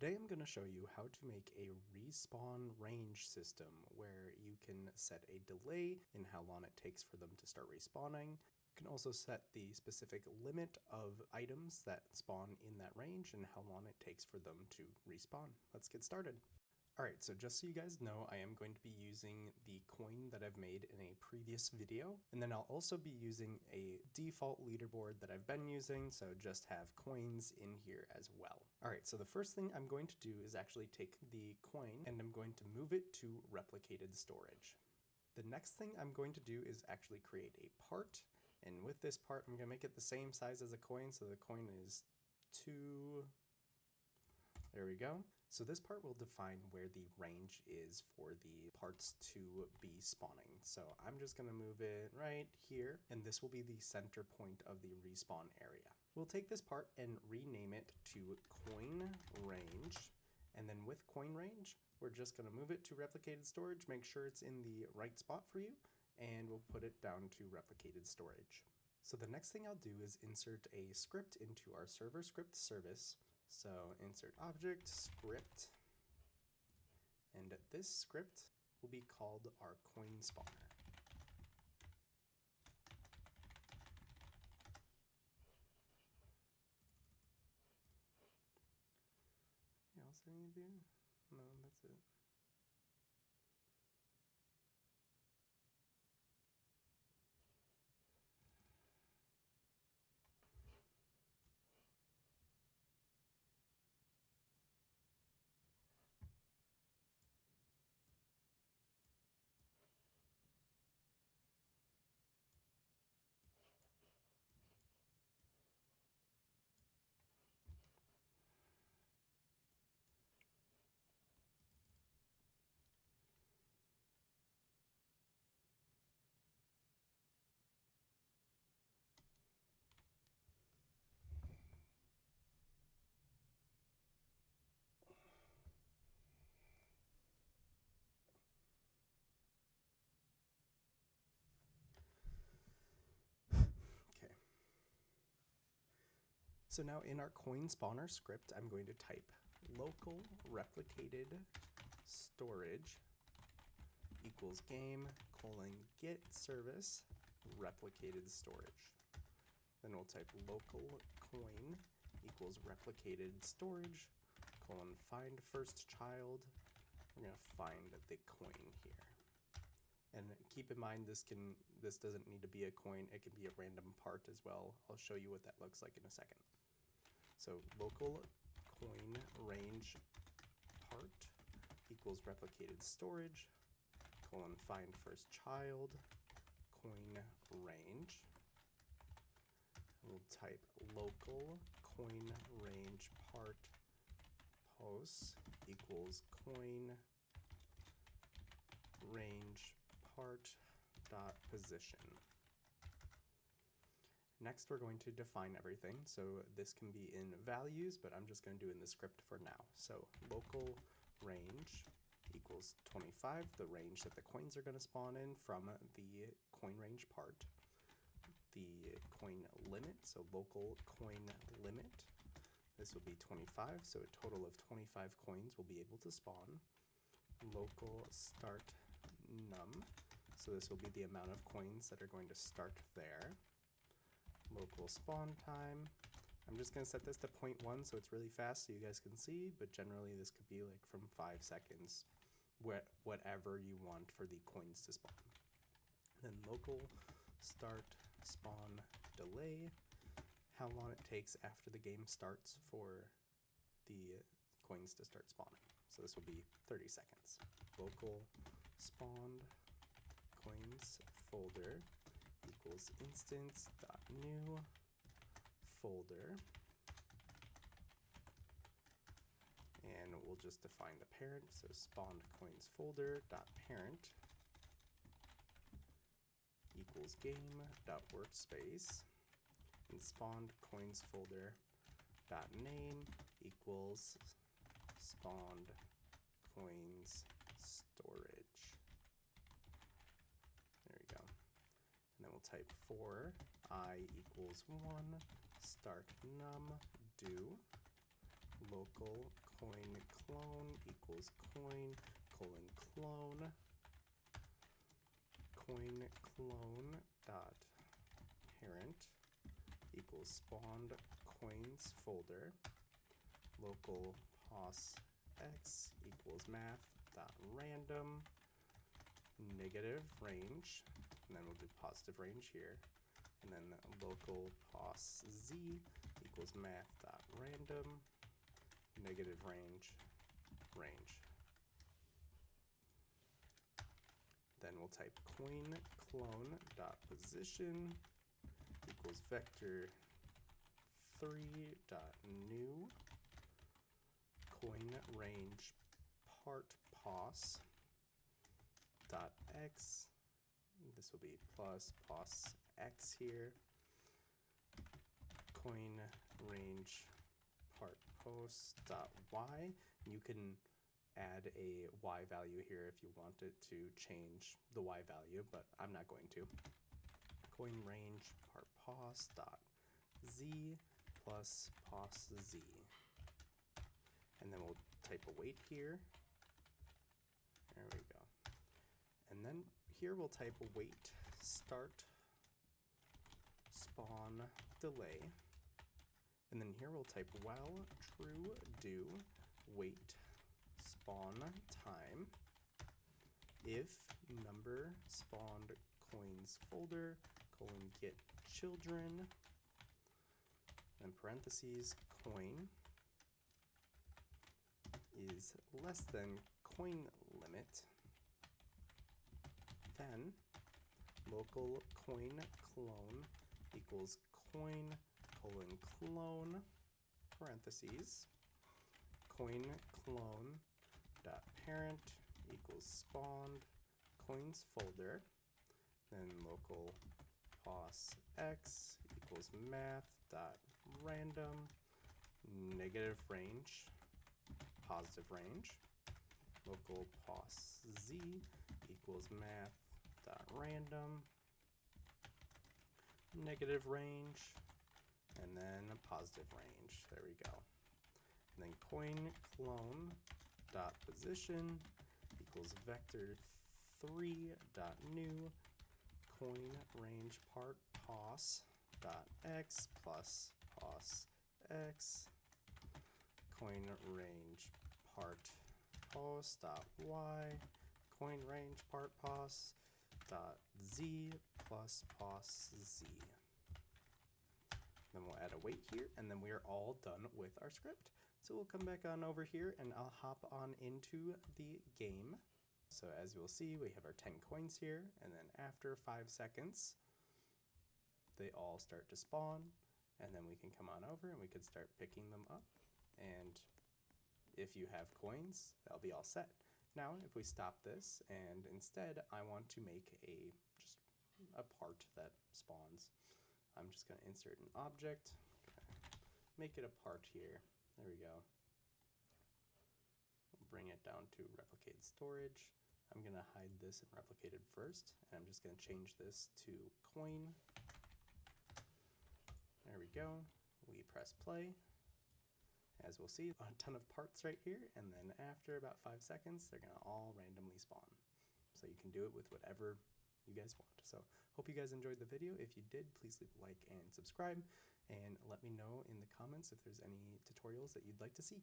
Today I'm going to show you how to make a respawn range system where you can set a delay in how long it takes for them to start respawning. You can also set the specific limit of items that spawn in that range and how long it takes for them to respawn. Let's get started. Alright, so just so you guys know, I am going to be using the coin that I've made in a previous video, and then I'll also be using a default leaderboard that I've been using, so just have coins in here as well. Alright, so the first thing I'm going to do is actually take the coin and I'm going to move it to replicated storage. The next thing I'm going to do is actually create a part, and with this part I'm going to make it the same size as a coin, so the coin is 2. There we go. So this part will define where the range is for the parts to be spawning. So I'm just going to move it right here, and this will be the center point of the respawn area. We'll take this part and rename it to coin range, and then with coin range, we're just going to move it to replicated storage, make sure it's in the right spot for you, and we'll put it down to replicated storage. So the next thing I'll do is insert a script into our server script service. So insert object, script, and this script will be called our coin spawner. Anything else I need to do? No, that's it. So now in our coin spawner script, I'm going to type local replicated storage equals game : get service replicated storage. Then we'll type local coin equals replicated storage : find first child. We're going to find the coin here. And keep in mind this doesn't need to be a coin, it can be a random part as well. I'll show you what that looks like in a second. So local coin range part equals replicated storage : find first child coin range. We'll type local coin range part post equals coin range part dot position. Next, we're going to define everything. So this can be in values, but I'm just going to do in the script for now. So local range equals 25, the range that the coins are going to spawn in from the coin range part. The coin limit, so local coin limit, this will be 25, so a total of 25 coins will be able to spawn. Local start num, so this will be the amount of coins that are going to start there. Local spawn time, I'm just going to set this to 0.1 so it's really fast so you guys can see, but generally this could be like from 5 seconds, whatever you want for the coins to spawn. Then local start spawn delay, how long it takes after the game starts for the coins to start spawning. So this will be 30 seconds. Local spawned coins folder equals instance.new folder, and we'll just define the parent, so spawned coins folder dot parent equals game dot workspace, and spawned coins folder dot name equals spawned coins storage. There we go. And then we'll type for I equals 1, start num do local coin clone equals coin colon clone. Coin clone dot parent equals spawned coins folder. Local pos x equals math dot random negative range, and then we'll do positive range here, and then local pos z equals math dot random negative range. Then we'll type coin clone dot position equals vector 3 dot new coin range part pos dot x. This will be plus pos x here. Coin range part post dot y. You can add a y value here if you want it to change the y value, but I'm not going to. Coin range part pos dot z plus pos z. And then we'll type a weight here. There we go. And then here we'll type weight start spawn delay. And then here we'll type while true do wait spawn time if number spawned coins folder colon get children, and parentheses coin is less than coin limit, then local coin clone equals coin colon clone parentheses coin clone dot parent equals spawned coins folder, then local pos x equals math dot random negative range positive range, local pos z equals math dot random negative range, and then a positive range. There we go. And then coin clone dot position equals vector 3 dot new coin range part pos dot x plus pos x coin range part pos dot y coin range part pos dot z plus pos z. Then we'll add a weight here, and then we are all done with our script. So we'll come back on over here and I'll hop on into the game. So as you'll see, we have our 10 coins here, and then after 5 seconds, they all start to spawn, and then we can come on over and we can start picking them up. And if you have coins, that'll be all set. Now, if we stop this and instead I want to make just a part that spawns, I'm just going to insert an object, make it a part here. There we go. We'll bring it down to replicated storage. I'm going to hide this in replicated first, and I'm just going to change this to coin. There we go. We press play. As we'll see, a ton of parts right here, and then after about 5 seconds, they're going to all randomly spawn. So you can do it with whatever you guys want. So hope you guys enjoyed the video. If you did, please leave a like and subscribe, and let me know in the comments if there's any tutorials that you'd like to see.